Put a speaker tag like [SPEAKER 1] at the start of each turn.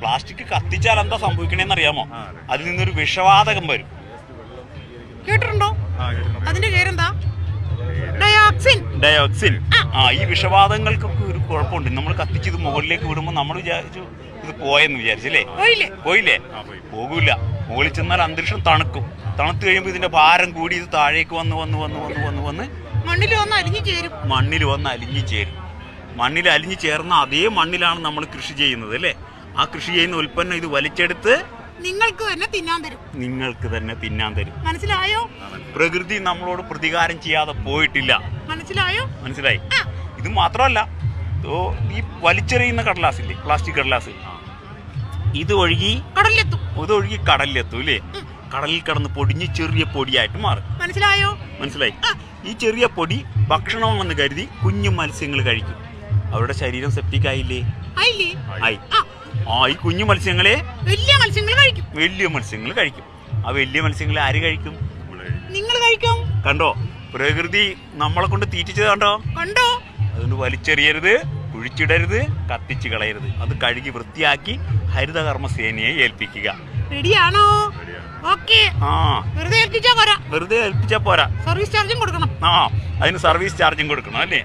[SPEAKER 1] Plastic കത്തിച്ചാൽ എന്താ സംഭവിക്കണേന്ന് അറിയാമോ? അതിൽ നിന്നൊരു വിഷവാതകം വരും.
[SPEAKER 2] കേട്ടിട്ടുണ്ടോ? അതിന്റെ പേരെന്താ? ഡയോക്സിൻ.
[SPEAKER 1] ഡയോക്സിൻ. ഈ വിഷവാതകങ്ങൾക്കൊക്കെ ഒരു കുഴപ്പമുണ്ട്. നമ്മൾ കത്തിച്ച് ഇത് മുകളിലേക്ക് വിടുമ്പോൾ നമ്മൾ വിചാരിച്ചു ഇത് പോയെന്ന് വിചാരിച്ചല്ലേ? പോയില്ലേ? പോകൂല. മുകളിൽ ചെന്നാൽ അന്തരീക്ഷം തണുക്കും. തണുത്ത് കഴിയുമ്പോൾ ഇതിന്റെ ഭാരം കൂടി ഇത് താഴേക്ക് വന്ന് മണ്ണിൽ വന്ന് അലിഞ്ഞു ചേരും. മണ്ണിൽ അലിഞ്ഞു ചേർന്ന അതേ മണ്ണിലാണ് നമ്മൾ കൃഷി ചെയ്യുന്നത് അല്ലേ? ആ കൃഷി ചെയ്യുന്ന ഉൽപ്പന്നം ഇത് വലിച്ചെടുത്ത് നിങ്ങൾക്ക് തന്നെ തിന്നാൻ തരും.
[SPEAKER 2] മനസ്സിലായോ?
[SPEAKER 1] പ്രകൃതി നമ്മളോട് പ്രതികാരം ചെയ്യാതെ പോയിട്ടില്ല. മനസ്സിലായി? ഇത് മാത്രമല്ല, ഈ വലിച്ചെറിയുന്ന കടലാസില്ലേ, പ്ലാസ്റ്റിക് കടലാസ്, ഇത് ഒഴുകി കടലിലെത്തും അല്ലേ? കടലിൽ കിടന്ന് പൊടിഞ്ഞ് ചെറിയ പൊടിയായിട്ട് മാറും. മനസ്സിലായി? ഈ ചെറിയ പൊടി ഭക്ഷണമെന്ന് കരുതി കുഞ്ഞു മത്സ്യങ്ങൾ കഴിക്കും. അവരുടെ ശരീരം സെപ്റ്റിക് ആയില്ലേ? ആയി. ഈ കുഞ്ഞു മത്സ്യങ്ങളെ വലിയ മത്സ്യങ്ങൾ കഴിക്കും. ആ വലിയ മത്സ്യങ്ങളെ ആര് കഴിക്കും?
[SPEAKER 2] നിങ്ങൾ കഴിക്കും.
[SPEAKER 1] കണ്ടോ? പ്രകൃതി നമ്മളെ കൊണ്ട് തീറ്റിച്ചത് കണ്ടോ? അതുകൊണ്ട് വലിച്ചെറിയരുത്, കുഴിച്ചിടരുത്, കത്തിച്ച് കളയരുത്. അത് കഴുകി വൃത്തിയാക്കി ഹരിതകർമ്മ സേനയെ ഏൽപ്പിക്കുക.
[SPEAKER 2] റെഡിയാണോ? വെറുതെ ഏൽപ്പിച്ചാ പോരാ.
[SPEAKER 1] സർവീസ് ചാർജും
[SPEAKER 2] കൊടുക്കണം.
[SPEAKER 1] അതിന് സർവീസ് ചാർജും കൊടുക്കണം അല്ലേ?